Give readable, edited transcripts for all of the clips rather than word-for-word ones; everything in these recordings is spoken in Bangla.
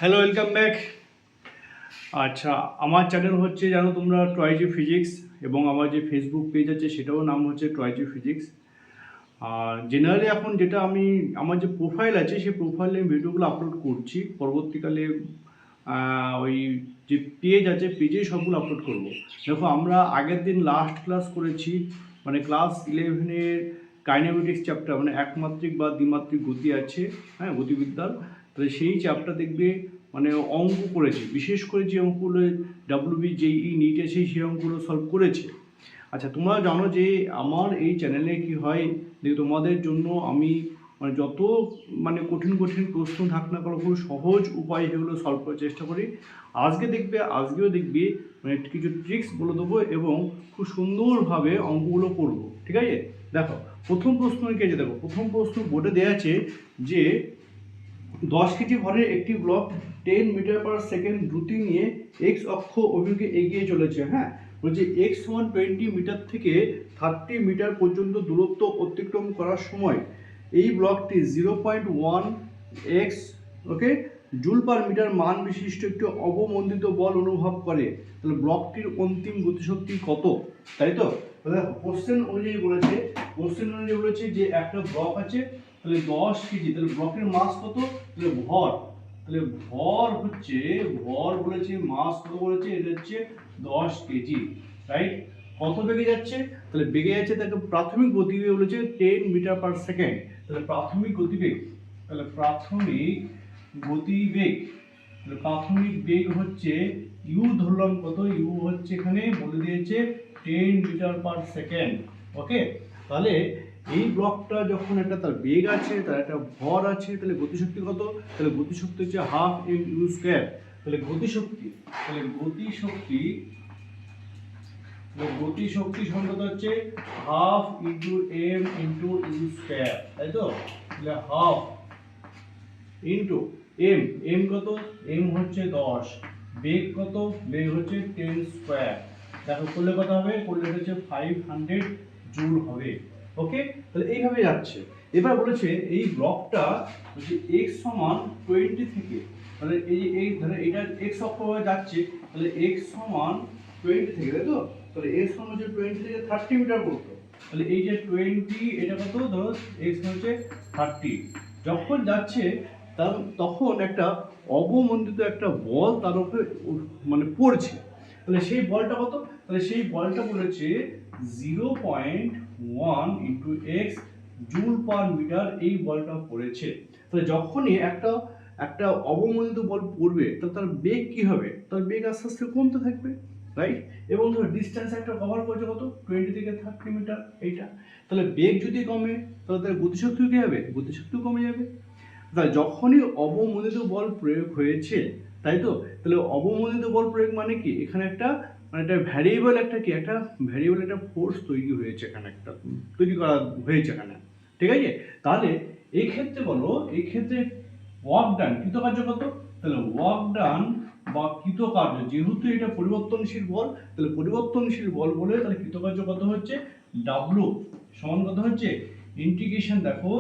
Hello, welcome back. আচ্ছা, আমার চ্যানেল হচ্ছে জানো তোমরা টয়জি ফিজিক্স, এবং আমার যে ফেসবুক পেজ আছে সেটাও নাম হচ্ছে টয়জি ফিজিক্স। আর জেনারেলি এখন যেটা আমার যে প্রোফাইল আছে সেই প্রোফাইলে ভিডিওগুলো আপলোড করছি। পরবর্তীকালে ওই যে পেজ আছে পেজেই সবগুলো আপলোড করব। দেখো, আমরা আগের দিন লাস্ট ক্লাস করেছি, মানে ক্লাস 11-এর কাইনেমেটিক্স চ্যাপ্টার, মানে একমাত্রিক বা দ্বিমাত্রিক গতি আছে, হ্যাঁ, গতিবিদ্যার। তাহলে সেই চ্যাপ্টার দেখবে, মানে অঙ্ক করেছি, বিশেষ করে যে অঙ্কগুলো ডাব্লিউবি জেই নিটে সেই অঙ্কগুলো সলভ করেছে। আচ্ছা, তোমরা জানো যে আমার এই চ্যানেলে কি হয়, যে তোমাদের জন্য আমি মানে যত মানে কঠিন কঠিন প্রশ্ন থাক না কেন, খুব সহজ উপায় সেগুলো সলভ করার চেষ্টা করি। আজকেও দেখবে মানে কিছু ট্রিক্স বলে দেবো এবং খুব সুন্দরভাবে অঙ্কগুলো করবো, ঠিক আছে? দেখো, প্রথম প্রশ্ন কি আছে, দেখো প্রথম প্রশ্ন বোর্ডে দেওয়া আছে যে 10 কেজি ভরের একটি ব্লক 10 মিটার/সেকেন্ড দ্রুতি নিয়ে এক্স অক্ষ অভিমুখে এগিয়ে চলেছে। হ্যাঁ, বলছে এক্স সমান 20 মিটার থেকে 30 মিটার পর্যন্ত দূরত্ব অতিক্রম করার সময় এই ব্লকটি 0.1 এক্স ওকে জুল পার মিটার মান বিশিষ্ট একটি অবমন্দিত বল অনুভব করে। তাহলে ব্লকটির অন্তিম গতিশক্তি কত? তাই তো? দেখো, কোশ্চেন অনুযায়ী বলেছে যে একটা ব্লক আছে, তাহলে 10 কেজি, তাহলে ব্লকের মাস কত? তাহলে ভর বলেছে, মাস কত বলেছে, এটা হচ্ছে 10 কেজি, রাইট? কত বেগে যাচ্ছে? তাহলে বেগে যাচ্ছে, তাকে প্রাথমিক গতিবেগ বলেছে 10 মিটার/সেকেন্ড। তাহলে প্রাথমিক গতিবেগ, প্রাথমিক বেগ হচ্ছে ইউ, ধরলাম কত, ইউ হচ্ছে এখানে বলে দিয়েছে 10 মিটার/সেকেন্ড। ওকে, তাহলে এই ব্লকটা যখন একটা তার বেগ আছে, তার একটা ভর আছে, তাহলে গতিশক্তি কত? তাহলে গতিশক্তি হচ্ছে হাফ এম ইউ স্কয়ার। তাহলে গতিশক্তি সমান হচ্ছে half into M into U square, তাই তো? তাহলে হাফ ইন্টু এম, এম কত? এম হচ্ছে 10, বেগ কত? বেগ হচ্ছে 10 স্কয়ার। দেখো, করলে কত হবে? করলে হচ্ছে 500 জুল হবে। ওকে, তাহলে এইভাবে যাচ্ছে। এবার বলেছে এই ব্লকটা হচ্ছে x সমান 20 থেকে, তাহলে এই ধরে এটা x অক্ষ যাচ্ছে, তাহলে x সমান 20 থেকে, তাই তো? তাহলে x সমান হচ্ছে 20 থেকে 30 মিটার পর্যন্ত। তাহলে এই যে 20, এটা কত? ধরো x হচ্ছে 30, যখন যাচ্ছে তখন একটা অবমন্দিত একটা বল তার উপরে মানে পড়ছে। তাহলে সেই বলটা কত? তাহলে সেই বলটা বলেছে 0.1 into X joule per metre, এই বলটা পড়েছে। তাহলে যখনই একটা অবমন্দিত বল পড়বে, তার বেগ কি হবে? তার বেগ আস্তে আস্তে কমতে থাকবে, রাইট? এবং ধরো ডিস্টেন্স একটা কভার করছে কত? 20 থেকে 30 মিটার, এইটা। তাহলে বেগ যদি কমে, তাহলে তার গতিশক্তি কি হবে? গতিশক্তি কমে যাবে। তাহলে যখনই অবমন্দিত বল প্রয়োগ হয়েছে, তাই তো? তাহলে অবমন্দিত বল প্রয়োগ মানে কি? এখানে একটা মানে একটা ভ্যারিয়েবল একটা ফোর্স তৈরি হয়েছে, এখানে একটা তৈরি করা হয়েছে এখানে, ঠিক আছে? তাহলে এই ক্ষেত্রে বলো, এই ক্ষেত্রে ওয়ার্ক ডান, কৃতকার্য কত? তাহলে ওয়ার্ক ডান বা কৃতকার্য, যেহেতু এটা পরিবর্তনশীল বল, তাহলে পরিবর্তনশীল বল বলে তাহলে কৃতকার্য কত হচ্ছে? ডাব্লু সমান কত হচ্ছে? ইন্টিগ্রেশন, দেখো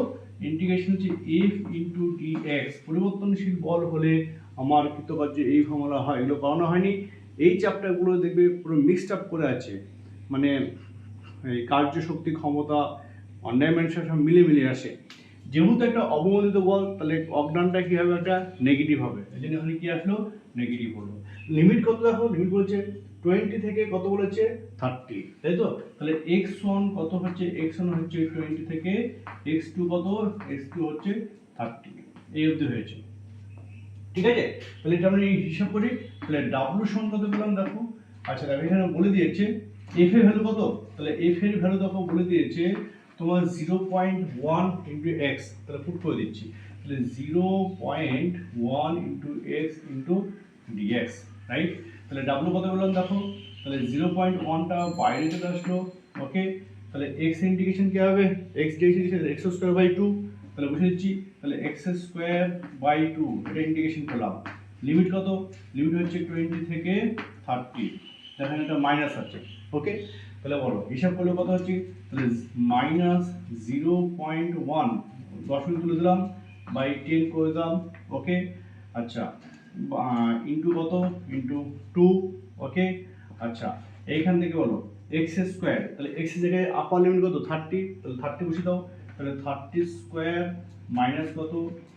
ইন্টিগ্রেশন হচ্ছে এফ ইন্টু ডিএক্স। পরিবর্তনশীল বল হলে আমার কৃতকার্য এই ফর্মুলা হয়, এগুলো করানো হয়নি। এই চ্যাপ্টারগুলো দেখবে পুরো মিক্সড আপ করে আছে, মানে এই কার্যশক্তি, ক্ষমতা, ডাইমেনশন সব মিলে আসে। যেহেতু একটা অবমন্দিত বল, তাহলে অজ্ঞানটা কি হবে? একটা নেগেটিভ হবে, এই জন্য এখানে কি আসলো? নেগেটিভ হলো। লিমিট কত? দেখো, লিমিট বলছে 20 থেকে কত বলেছে? 30, তাই তো? তাহলে x1 কত হচ্ছে? x1 হচ্ছে 20 থেকে, x2 কত? x2 হচ্ছে 30, এই অবধি হয়েছে, ঠিক আছে? তাহলে এটা আমরা হিসাব করি। তাহলে w সমান কত পেলাম? দেখো, আচ্ছা দেখো, এখানে বলে দিয়েছে f এর ভ্যালু কত? তাহলে f এর ভ্যালু দেখো বলে দিয়েছে তোমার 0.1 ইন্টু x, তাহলে পুট করে দিচ্ছি। তাহলে 0.1 into x into dx, right? তাহলে w কত পেলাম? দেখো, তাহলে 0.1টা বাইরে চলে আসলো। ওকে, তাহলে x ইন্টিগ্রেশন কি হবে? x integration x square by 2, তাহলে বসে দিচ্ছি। তাহলে x স্কয়ার বাই 2, এটা ইন্টিগ্রেশন করলাম। লিমিট কত? লিমিট হচ্ছে 20 থেকে 30, দেখেন এটা মাইনাস আছে। ওকে, তাহলে বলো হিসাব করলে কত হচ্ছে? তাহলে মাইনাস 0.1, দশমিক তুলে দিলাম, বাই 10 করে দিলাম। ওকে, আচ্ছা ইন্টু কত ইন্টু 2, ওকে। আচ্ছা এইখান থেকে বলো এক্স স্কোয়ার, তাহলে এক্স এর জায়গায় আপার লিমিট কত 30, তাহলে 30 বসিয়ে দাও, তাহলে 30 স্কোয়ার মাইনাস কত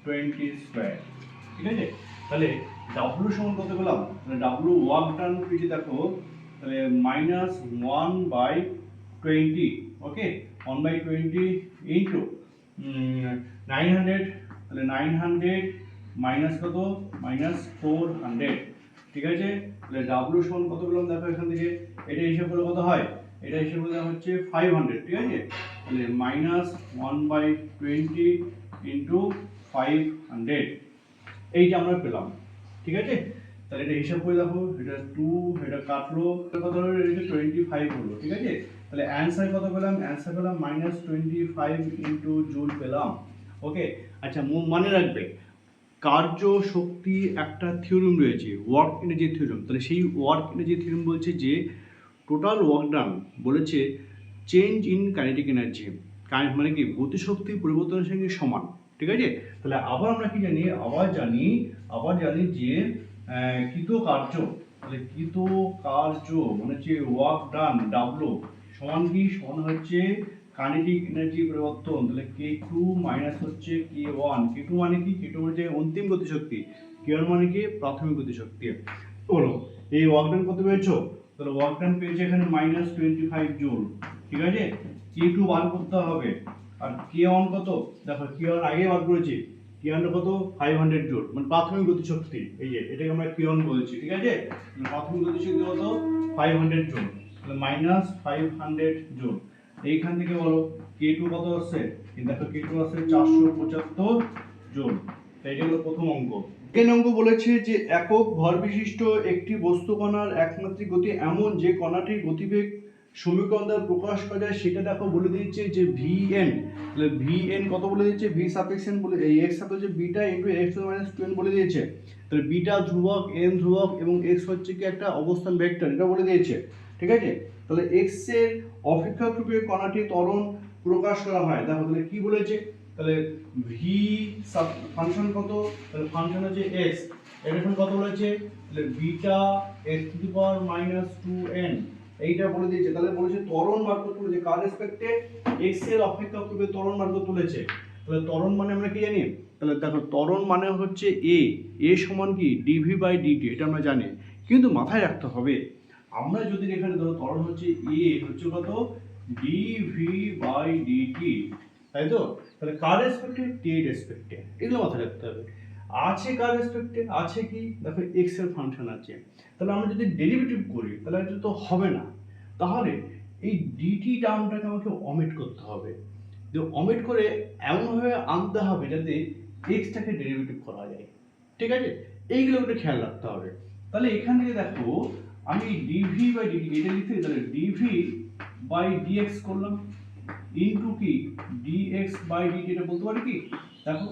20 স্কোয়ার, ঠিক আছে। তাহলে ডাব্লু সমান কত পেলাম, তাহলে ডাব্লু ওয়ার্ক ডান পেয়েছি দেখো, তাহলে -1/20, ওকে, 1/20 ইন্টু 900, তাহলে 900 মাইনাস কত -400, ঠিক আছে। তাহলে ডাব্লু সমান কত পেলাম দেখো এখান থেকে, এটা হিসাব করলে কত হয়, এটা হিসাব করলে হচ্ছে 500, ঠিক আছে। তাহলে -1/20 ইন্টু 500, এইটা আমরা পেলাম, ঠিক আছে। তাহলে এটা হিসাব করে দেখো, এটা 2, এটা কাটলো কত হলো, এটা 25 হলো, ঠিক আছে। তাহলে অ্যানসার কত পেলাম, অ্যানসার পেলাম -25 ইন্টু জুল পেলাম, ওকে। আচ্ছা মনে রাখবে কার্য শক্তি একটা থিওরেম রয়েছে, ওয়ার্ক এনার্জি থিওরেম। তাহলে সেই ওয়ার্ক এনার্জি থিওরেম বলছে যে টোটাল ওয়ার্ক ডান বলেছে চেঞ্জ ইন কাইনেটিক এনার্জি, মানে কি গতিশক্তি পরিবর্তনের সঙ্গে সমান, ঠিক আছে। তাহলে আবার আমরা কি জানি, আবার জানি যে কৃত কার্য, তাহলে কৃত কার্য মানে হচ্ছে ওয়ার্ক ডান ডাব্লু সমান কি, সমান হচ্ছে কাইনেটিক এনার্জি পরিবর্তন, তাহলে K2 মাইনাস হচ্ছে K1। K2 মানে কি, K2 মানে অন্তিম গতিশক্তি, K1 মানে কি প্রাথমিক গতিশক্তি। বলো এই ওয়ার্ক ডান কত পেয়েছো, তাহলে ওয়ার্ক ডান পেয়েছে এখানে -25 জুল, ঠিক আছে। K2 বার করতে হবে, আর K1 কত দেখো, K1 আগে বার করেছি, K1 কত 500 জুল, মানে প্রাথমিক গতিশক্তি, এই যে এটাকে আমরা K1 বলছি, ঠিক আছে। প্রাথমিক গতিশক্তি কত 500 জুল, তাহলে -500 জুল। এইখান থেকে বলো K2 কত আসছে, দেখো K2 আসছে 475 জুল। এইটা হলো প্রথম অঙ্ক। সেকেন্ড অঙ্ক বলেছে যে একক ভর বিশিষ্ট একটি বস্তু কণার একমাত্রিক গতি এমন যে কণাটির গতিবেগ সমীকরণ দ্বারা প্রকাশ করা যায়, সেটা দেখো বলে দিয়েছে যে Vn, তাহলে Vn কত বলে দিয়েছে, V সাফিক্স n বলে, এই x সাথে হচ্ছে বিটা ইনটু x - 2n বলে দিয়েছে। তাহলে বিটা ধ্রুবক, n ধ্রুবক এবং x হচ্ছে কি একটা অবস্থান ভেক্টর, এটা বলে দিয়েছে, ঠিক আছে। তাহলে x এর অপেক্ষাকৃত কণাটি ত্বরণ প্রকাশ করা হয়, দেখো তাহলে কি বলেছে, তাহলে ভি ফাংশন কত, তাহলে ফাংশন হচ্ছে x, এখন কত বলেছে, তাহলে beta x to the power -2n, এইটা বলে দিয়েছে। তাহলে বলেছে ত্বরণ বার করতে বলেছে, কার রেসপেক্টে x এর অপেক্ষাকৃত ত্বরণ বার করতে বলেছে। তাহলে ত্বরণ মানে আমরা কি জানি, তাহলে দেখো ত্বরণ মানে হচ্ছে a সমান কি dv/dt, এটা আমরা জানি, কিন্তু মাথায় রাখতে হবে আমরা যদি এখানে ধরো ত্বরণ হচ্ছে a হচ্ছে কত dv/dt, তাই তো। তাহলে কার রেসপেক্টে, t এর রেসপেক্টে, এগুলো মাথায় রাখতে হবে। আছে কার রেসপেক্টে, আছে কি দেখো x এর ফাংশন আছে, তাহলে আমরা যদি ডেরিভেটিভ করি তাহলে এটা তো হবে না, তাহলে এই dt টার্মটাকে আমাকে অমিট করতে হবে, যে অমিট করে এমনভাবে আনতে হবে যাতে x টাকে ডেরিভেটিভ করা যায়, ঠিক আছে। এইগুলো একটু খেয়াল রাখতে হবে। তাহলে এখান থেকে দেখো আমি dv/dt এটা লিখতে, তাহলে dv/dx করলাম ইনটু কি dx/dt, এটা বলতে পারি কি দেখো,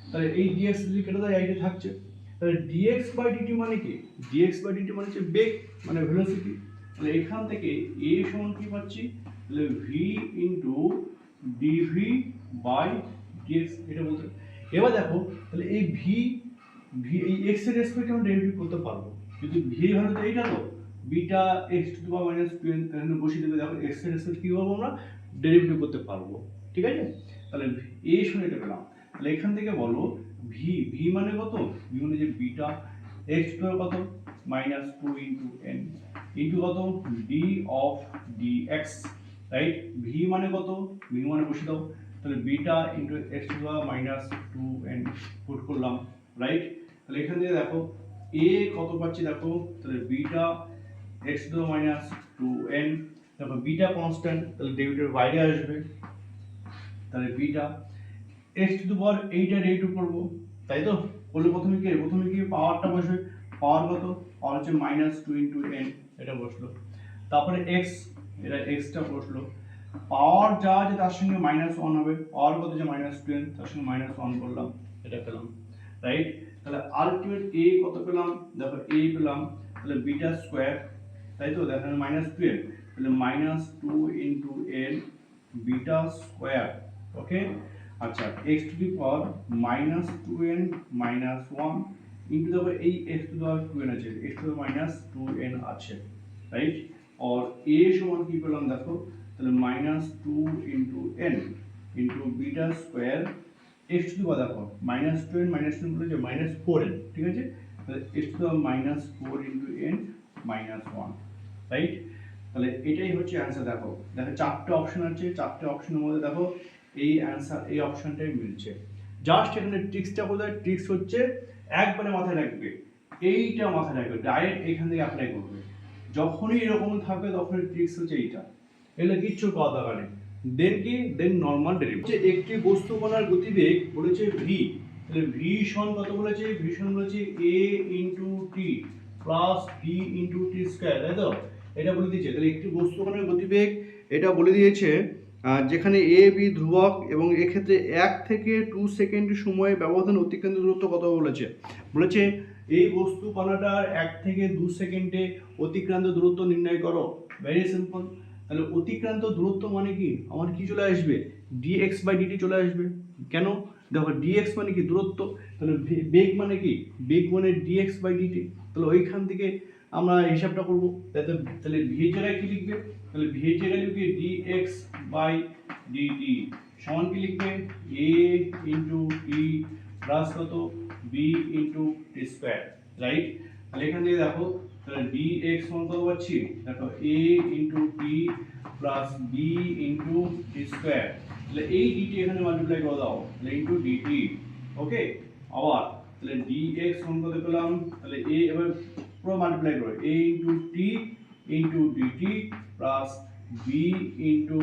তাহলে এই dx যদি কেটে দেয় এইটা থাকছে, তাহলে dx/dt মানে কি, dx/dt মানে হচ্ছে বেগ, মানে ভেলোসিটি। তাহলে এখান থেকে a সমান কি পাচ্ছি, তাহলে v ইনটু dv/dx, এটা বলতে। এবার দেখো তাহলে এই v এই x এর রেসপেক্টে আমরা ডেরিভেটিভ করতে পারবো, যদি v এর ভ্যালু এইটা তো beta x to the power -2n এখানে বসিয়ে দেবে, দেখো x এর রেসপেক্টে কি করবো আমরা ডেরিভেটিভ করতে পারবো, ঠিক আছে। তাহলে a সমান এটা পেলাম, তাহলে এখান থেকে বলো v মানে কত, v মানে যে বিটা x টু কত -2 ইনটু n ইনটু কত d of dx, right. v মানে কত, v মানে বসিয়ে দাও, তাহলে beta into x to the power -2n put করলাম, রাইট। তাহলে এখান থেকে দেখো a কত পাচ্ছি দেখো, তাহলে beta x to the power -2n, দেখো বিটা কনস্ট্যান্ট, তাহলে ডেরিভেটিভ বাইরে আসবে, তাহলে বিটা x টু দি পাওয়ার এইটা ডেরিভেটিভ করব, তাই তো। বলে প্রথমে কি পাওয়ারটা বসবে, পাওয়ার কত, পাওয়ার হচ্ছে -2 ইনটু n, এটা বসলো, তারপরে x, এটা x টা বসলো, পাওয়ার যা আছে তার সঙ্গে -1 হবে, পাওয়ার কত যে -2n, তার সঙ্গে -1 করলাম, এটা পেলাম, রাইট। তাহলে আলটিমেট a কত পেলাম দেখো, a পেলাম তাহলে বিটা স্কয়ার, তাই তো, দেখেন -12, তাহলে -2 ইনটু n বিটা স্কয়ার, ওকে। আচ্ছা x to the power -2n - 1 into देखो এই x টু the 2n আছে x to the minus 2n আছে রাইট और a সমান কি পেলাম দেখো তাহলে -2 into n into beta square x to the দেখো -2n -2 বলে যে -4n ঠিক আছে তাহলে x to the -4 into n -1 right তাহলে এটাই হচ্ছে অ্যানসার দেখো দেখো চারটে অপশন আছে চারটে অপশনের মধ্যে দেখো এই অ্যানসার এই অপশনটাই মিলছে জাস্ট এখানে ট্রিক্সটা কোথায় ট্রিক্স হচ্ছে একবারে মাথায় রাখবে এইটা মাথায় রাখবে ডাইরেক্ট এখান থেকে অ্যাপ্লাই করবে যখনই এরকম থাকবে তখনই ট্রিক্স হচ্ছে এইটা এগুলো কিচ্ছু পাওয়া দরকার নেই দেন কি দেন নর্মাল ডেরিভেটিভ একটি বস্তু কণার গতিবেগ বলেছে ভি তাহলে ভি সমান কত বলেছে ভি সমান বলেছে a into T plus V into T square তাই তো এটা বলে দিয়েছে তাহলে একটি বস্তু কণার গতিবেগ এটা বলে দিয়েছে যেখানে এ বি ধ্রুবক এবং এক্ষেত্রে 1 থেকে 2 সেকেন্ড সময়ে ব্যবধান অতিক্রান্ত দূরত্ব কত বলেছে বলেছে এই বস্তু কণাটার 1 থেকে 2 সেকেন্ডে অতিক্রান্ত দূরত্ব নির্ণয় করো ভেরি সিম্পল তাহলে অতিক্রান্ত দূরত্ব মানে কি আমার কি চলে আসবে dx বাই dt চলে আসবে কেন দেখো dx মানে কি দূরত্ব তাহলে বেগ মানে কি বেগ মানে dx বাই dt তাহলে ওইখান থেকে আমরা হিসাবটা করব তাহলে v এর জায়গায় কি লিখবে তাহলে v এর জায়গায় লিখবে dx বাই dt সমান কি লিখবে a ইনটু t প্লাস কত b into t square right তাহলে এখান থেকে দেখো তাহলে dx সমান কত পাচ্ছি দেখো a into t plus b into t square তাহলে এই dt এখানে মাল্টিপ্লাই করে দাও তাহলে ইনটু dt ওকে আবার তাহলে dx সমান কত পেলাম তাহলে a এবার পুরো মাল্টিপ্লাই করো a into t into dt plus b into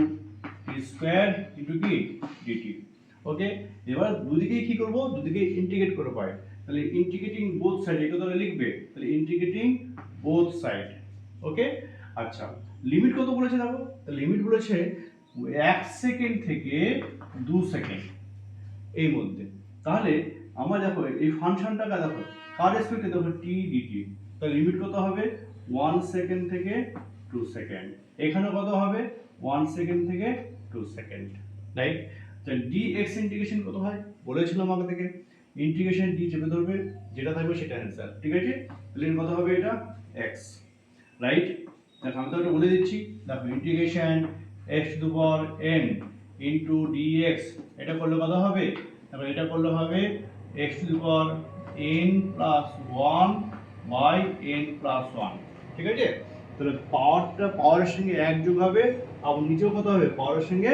t square into কি dt ওকে এবার দুদিকেই কি করব দুদিকে ইন্টিগ্রেট করে পাই তাহলে ইন্টিগ্রেটিং বোথ সাইড এটা তাহলে লিখবে তাহলে ইন্টিগ্রেটিং বোথ সাইড ওকে আচ্ছা লিমিট কত বলেছে দেখো তাহলে লিমিট বলেছে 1 সেকেন্ড থেকে 2 সেকেন্ড এই মধ্যে তাহলে আমরা দেখো এই ফাংশনটাকে দেখো কার রেসপেক্টে দেখো t dt তাহলে লিমিট কত হবে 1 সেকেন্ড থেকে 2 সেকেন্ড এখানে কত হবে 1 সেকেন্ড থেকে 2 সেকেন্ড রাইট তাহলে dx ইন্টিগ্রেশন কত হয় বলেছিলাম আগে থেকে ইন্টিগ্রেশন d চেপে ধরবে যেটা থাকবে সেটা অ্যানসার ঠিক আছে তাহলে কত হবে এটা x রাইট দেখো আমি তো এটা বলে দিচ্ছি দেখো integration x to the power n into dx এটা করলে কত হবে তাহলে এটা করলে হবে x to the power n plus 1 by n plus 1 ঠিক আছে তাহলে পাওয়ারের সঙ্গে 1 যোগ হবে আর নিচেও কত হবে পাওয়ারের সঙ্গে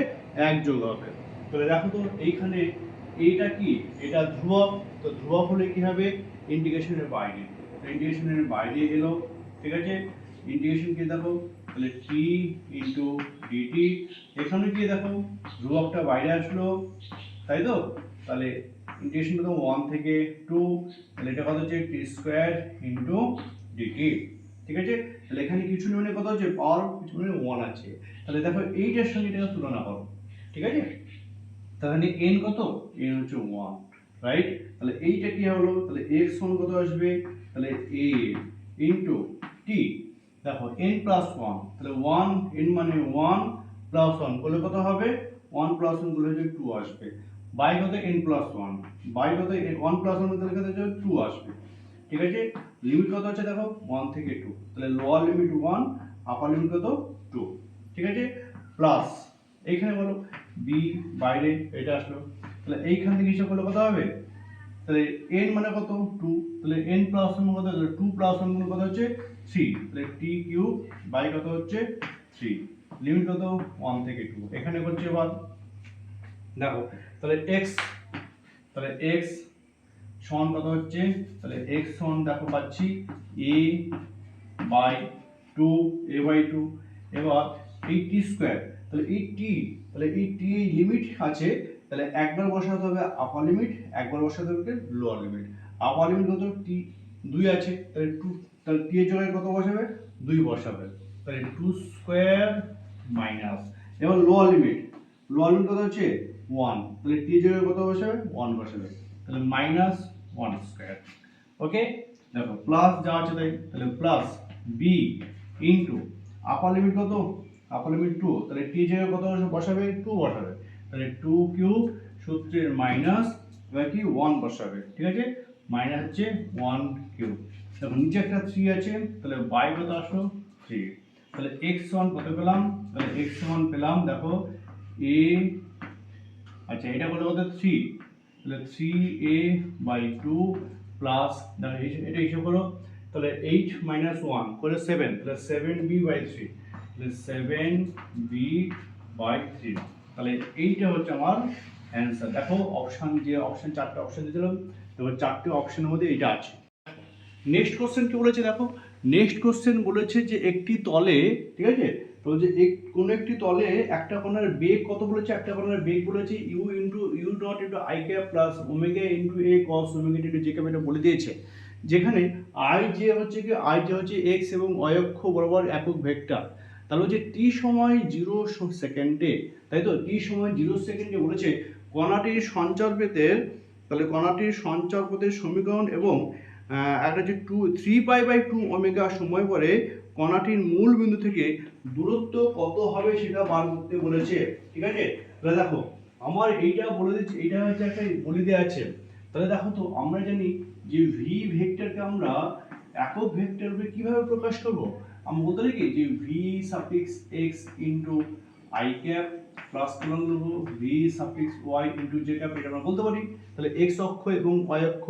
1 যোগ হবে তাহলে দেখো তো এইখানে এইটা কি এটা ধ্রুবক তো ধ্রুবক হলে কি হবে ইন্টিগ্রেশনের বাইরে ইন্টিগ্রেশনের বাইরে এলো ঠিক আছে ইন্টিগ্রেশন কি দেখো তাহলে t ইনটু dt এখানে কি দেখো ধ্রুবকটা বাইরে আসলো তাই তো তাহলে ইন্টিগ্রেশন কত 1 থেকে 2 তাহলে এটা কত হচ্ছে t স্কয়ার ইনটু dt ঠিক আছে তাহলে এখানে কিছু নেই কত হচ্ছে পাওয়ার কিছু নেই 1 আছে তাহলে দেখো এইটার সঙ্গে এটা তুলনা করো ঠিক আছে তাহলে n কত n হচ্ছে 1 রাইট তাহলে এইটা কি হলো তাহলে x সমান কত আসবে তাহলে a ইনটু t দেখো n প্লাস 1 তাহলে 1 n মানে 1 প্লাস 1 করলে কত হবে 1 প্লাস 1 করলে হচ্ছে 2 আসবে বাই কত n প্লাস 1 বাই কত 1 প্লাস 1 করলে কত হচ্ছে 2 আসবে ঠিক আছে লিমিট কত আছে দেখো 1 থেকে 2 তাহলে লোয়ার লিমিট 1 আপার লিমিট কত 2 ঠিক আছে প্লাস এইখানে বলো b বাইরে এটা আসলো তাহলে এইখান থেকে হিসাব করলে কত হবে তাহলে n মানে কত 2 তাহলে n প্লাস 1 কত তাহলে 2 প্লাস 1 মানে কত হচ্ছে 3 তাহলে t কিউব বাই কত হচ্ছে 3 লিমিট কত 1 থেকে 2 এখানে করছে এবার দেখো তাহলে x সমান কত হচ্ছে তাহলে x সমান দেখো পাচ্ছি a বাই 2 a বাই 2 এবার এই t স্কয়ার তাহলে এই t লিমিট আছে তাহলে একবার বসাতে হবে আপার লিমিট একবার বসাতে হবে লোয়ার লিমিট আপার লিমিট কত t 2 আছে তাহলে 2 তাহলে t এর জায়গায় কত বসাবে 2 বসাবে তাহলে 2 স্কয়ার মাইনাস এবার লোয়ার লিমিট কত হচ্ছে 1 তাহলে t এর জায়গায় কত বসাবে 1 বসাবে তাহলে মাইনাস 1 স্কয়ার ওকে দেখো প্লাস যা আছে তাই তাহলে প্লাস b ইনটু আপার লিমিট কত আপার লিমিট 2 তাহলে t এর জায়গায় কত বসাবে 2 বসাবে তাহলে 2 কিউব সূত্রের মাইনাস এবার কি 1 বসাবে ঠিক আছে মাইনাস হচ্ছে 1 কিউব। দেখো নিচে একটা 3 আছে, তাহলে বাই কত আসলো 3। তাহলে x সমান কত পেলাম, তাহলে x সমান পেলাম দেখো a, আচ্ছা এটা কত কত 3, তাহলে 3a বাই 2 প্লাস দেখো এটা হিসাব করো, তাহলে 8 মাইনাস 1 করে 7, তাহলে 7b বাই 3, তাহলে 7b বাই 3। তাহলে এইটা হচ্ছে আমার অ্যান্সার। দেখো অপশন, যে অপশন 4টে অপশন দিয়েছিলাম, তারপর 4টে অপশনের মধ্যে এটা আছে। নেক্সট কোশ্চেন কি বলেছে দেখো, নেক্সট কোশ্চেন বলেছে যে একটি তলে, ঠিক আছে, তো যে কোন একটি তলে একটা কোণের বেগ কত বলেছে, একটা কোণের বেগ বলেছে U into U dot into I cap plus omega into A cos omega into J cap, এটা বলে দিয়েছে। যেখানে আই যে হচ্ছে কি, আই যে হচ্ছে এক্স এবং ওয়াই অক্ষ বরাবর একক ভেক্টর। তাহলে হচ্ছে টি সময় 0 সেকেন্ডে, তাই তো, টি সময় 0 সেকেন্ডে বলেছে কণাটির সঞ্চার পেতের, তাহলে কণাটির সঞ্চার পথের সমীকরণ এবং একটা যে 3π/2 ওমেগা সময় পরে কণাটির মূল বিন্দু থেকে দূরত্ব কত হবে সেটা বার করতে বলেছে, ঠিক আছে। তাহলে দেখো আমার এইটা বলে দিচ্ছি, এইটা হচ্ছে একটা বলে দেওয়া আছে। তাহলে দেখো তো আমরা জানি যে ভি ভেক্টরকে আমরা একক ভেক্টর রূপে কিভাবে প্রকাশ করব। আমরা বলতে পারি কি যে V suffix X into I cap plus কলন দেব V suffix Y into J cap, এটা আমরা বলতে পারি। তাহলে এক্স অক্ষ এবং ওয়াই অক্ষ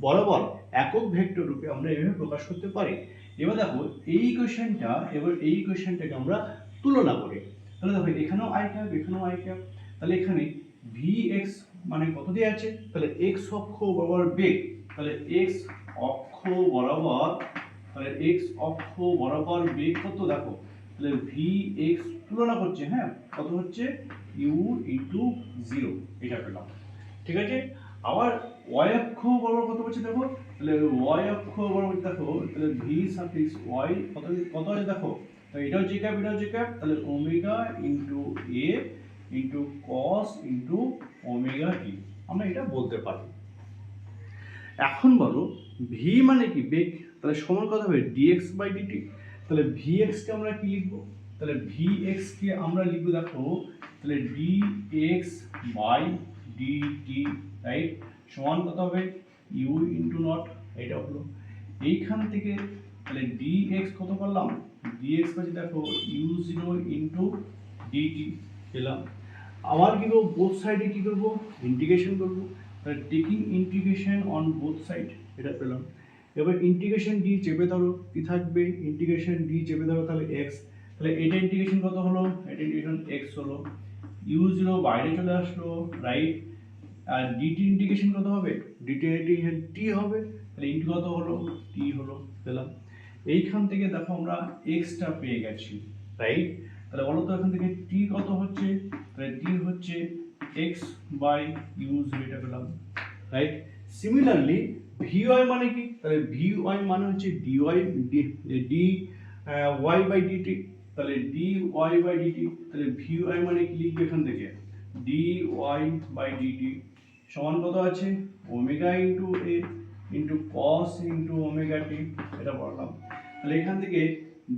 বরাবর একক ভেক্টর রূপে আমরা এইভাবে প্রকাশ করতে পারি। এবার দেখো এই কোশ্চেনটা, এবার এই কোশ্চেনটাকে আমরা তুলনা করি। তাহলে দেখো এখানেও আই ক্যাপ, এখানেও আই ক্যাপ, তাহলে এখানে ভি এক্স মানে কত দেওয়া আছে, তাহলে এক্স অক্ষ বরাবর বেগ, তাহলে এক্স অক্ষ বরাবর, তাহলে এক্স অক্ষ বরাবর বেগ কত দেখো, তাহলে ভি এক্স তুলনা করছে, হ্যাঁ কত হচ্ছে ইউ ইন্টু 0, এটা পেলাম, ঠিক আছে। আবার ওয়াই অক্ষ বরাবর কত হচ্ছে দেখো, তাহলে ওয়াই অক্ষ বরাবর দেখো, তাহলে ভি সাফিক্স ওয়াই কত কত আছে দেখো, তাহলে এটাও জে ক্যাপ, এটাও জে ক্যাপ, তাহলে ওমেগা ইন্টু এ into cos into omega t, আমরা এটা বলতে পারি। এখন বলো ভি মানে কি বেগ, তাহলে সমান কত হবে ডিএক্স বাই ডিটি। তাহলে ভি এক্সকে আমরা কি লিখবো, তাহলে ভি এক্সকে আমরা লিখবো দেখো, তাহলে D X by DT, right, সমান কত হবে ইউ ইন্টু নট, এটা হলো। এইখান থেকে তাহলে ডি এক্স কত করলাম, ডি এক্স পাচ্ছি দেখো ইউ 0 ইন্টু ডিটি পেলাম। আবার কি করবো, বোথ সাইডে কি করবো ইন্টিগ্রেশন করবো, তাহলে taking integration on both side, এটা পেলাম। এবার ইন্টিগ্রেশন ডি চেপে ধরো, কি থাকবে ইন্টিগ্রেশন ডি চেপে ধরো, তাহলে এক্স, তাহলে এটা ইন্টিগ্রেশন কত হলো, এটা ইন্টিগ্রেশন এক্স হলো, ইউ 0 বাইরে চলে আসলো, রাইট, আর ডিটি ইন্টিগ্রেশন কত হবে, ডিটি ইন্টিগ্রেশন টি হবে, তাহলে ইন্টু কত হলো টি হলো, পেলাম। এইখান থেকে দেখো আমরা এক্সটা পেয়ে গেছি, রাইট। তাহলে বলো তো এখান থেকে টি কত হচ্ছে, তাহলে টি হচ্ছে এক্স বাই ইউ 0, এটা পেলাম, রাইট। সিমিলারলি ভি ওয়াই মানে কি, তাহলে ভি ওয়াই মানে হচ্ছে D Y D Y by DT, তাহলে ডি ওয়াই বাই ডিটি, তাহলে ভি ওয়াই মানে কি লিখবে এখান থেকে ডি ওয়াই বাই ডিটি সমান কত আছে ওমেগা ইন্টু এ into cos into omega t, এটা পড়লাম। তাহলে এখান থেকে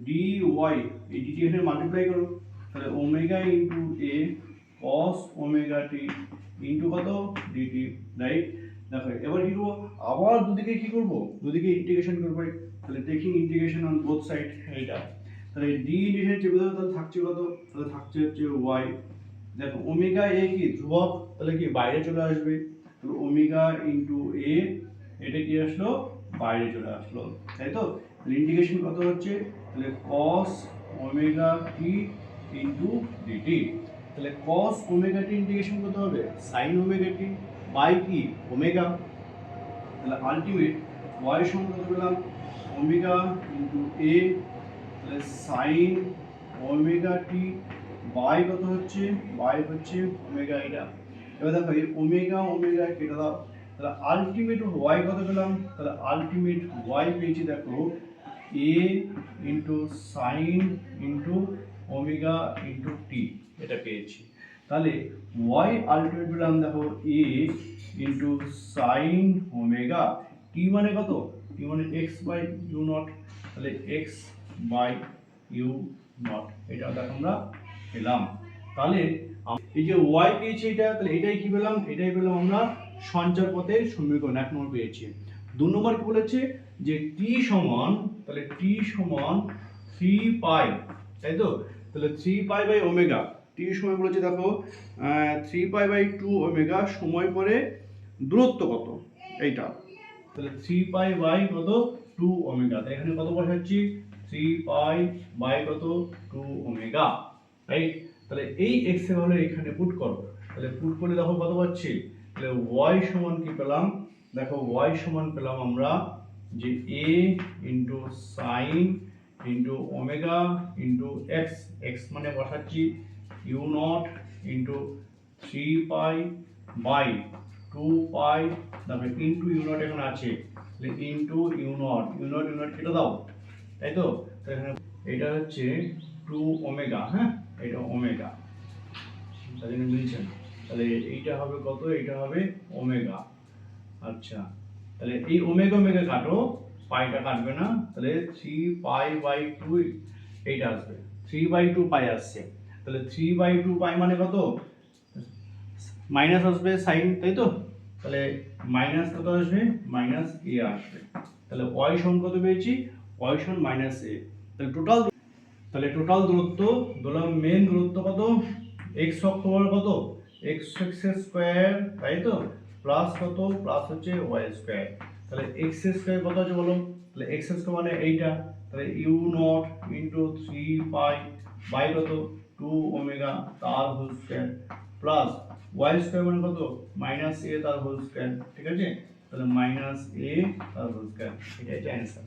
ডি ওয়াই এই ডিটি এখানে মাল্টিপ্লাই করো, তাহলে omega into A cos omega t into কত ডিটি, রাইট। দেখো এবার কি করবো, আবার দুদিকে কি করবো, দুদিকে ইন্টিগ্রেশন করবো, তাহলে taking integration on both side, এইটা, তাহলে ডি ইন্টিগ্রেশন চেপে দাও, তাহলে থাকছে কত, তাহলে থাকছে হচ্ছে ওয়াই। দেখো ওমেগা এ কি ধ্রুবক, তাহলে কি বাইরে চলে আসবে, তাহলে ওমেগা ইন্টু এ, এটা কি আসলো বাইরে চলে আসলো, তাই তো। তাহলে ইন্টিগ্রেশন কত হচ্ছে, তাহলে cos omega t into DT, তাহলে cos ওমেগা টি ইন্টিগ্রেশন কত হবে sin ওমেগা টি বাই কি ওমেগা, তাহলে আলটিমেট y সমান কত পেলাম ওমেগা ইন্টু এ, তাহলে sin ওমেগা টি বাই কত হচ্ছে, বাই হচ্ছে ওমেগা, এটা। এবার দেখো এই ওমেগা ওমেগা কেটে দাও, তাহলে আলটিমেট y কত পেলাম, তাহলে আলটিমেট y পেয়েছি দেখো a into sine into omega into T, এটা পেয়েছি। তাহলে y আলটিমেট পেলাম দেখো a into sine omega, T মানে কত, টি মানে x বাই ইউ নট, তাহলে x বাই ইউ নট, এটা দেখো আমরা পেলাম। তাহলে এই যে y পেয়েছি এটা, তাহলে এটাই কি পেলাম, এটাই পেলাম আমরা সঞ্চার পথের সমীকরণ 1 নম্বর পেয়েছি। 2 নম্বর কি বলেছে যে টি সমান, তাহলে টি সমান 3 পাই, তাই তো? তাহলে 3 পাই বাই ওমেগা, টি সময় বলেছে দেখো 3 পাই বাই 2 ওমেগা সময় পরে দূরত্ব কত এইটা, তাহলে 3 পাই বাই কত 2 ওমেগা, তাই এখানে কত বসাচ্ছি 3 পাই বাই কত 2 ওমেগা, রাইট? তাহলে এই x এর ভ্যালু এখানে পুট করো, তাহলে পুট করলে দেখো কত পাচ্ছি, তাহলে y সমান কি পেলাম, দেখো y সমান পেলাম আমরা যে a into sine into omega into x, x মানে বসাচ্ছি u nought into 3 pi by 2 pi, তারপরে ইনটু ইউ নট এখানে আছে, তাহলে into U nought, U nought কেটে দাও, তাই তো? তো এখানে এটা হচ্ছে 2 ওমেগা, হ্যাঁ এটা ওমেগা, তার জন্য মিলছে না, তাহলে এইটা হবে কত, এইটা হবে ওমেগা। আচ্ছা, তাহলে এই ওমেগা ওমেগা কাটো, পাইটা কাটবে না, তাহলে 3 পাই বাই 2 এইটা আসবে, 3 বাই 2 পাই আসছে, তাহলে 3 বাই 2 পাই মানে কত, মাইনাস আসবে সাইন, তাই তো? তাহলে মাইনাস কত আসবে, মাইনাস এ আসবে, তাহলে ওয়াই সমান কত পেয়েছি, ওয়াই সমান মাইনাস এ, তাহলে টোটাল দূরত্ব ধরলাম, মেন দূরত্ব কত, এক্স অক্ষ বল কত, এক্স স্কয়ার, তাই তো? প্লাস কত, প্লাস হচ্ছে ওয়াই স্কয়ার, তাহলে এক্স স্কয়ার কত আছে বলো, তাহলে এক্স স্কয়ার মানে এইটা, তাহলে U nought into 3 pi by কত 2 ওমেগা তার whole square plus Y square মানে কত মাইনাস এ তার হোল স্কয়ার, ঠিক আছে? তাহলে মাইনাস এ তার হোল স্কয়ার, এটা হচ্ছে অ্যান্সার।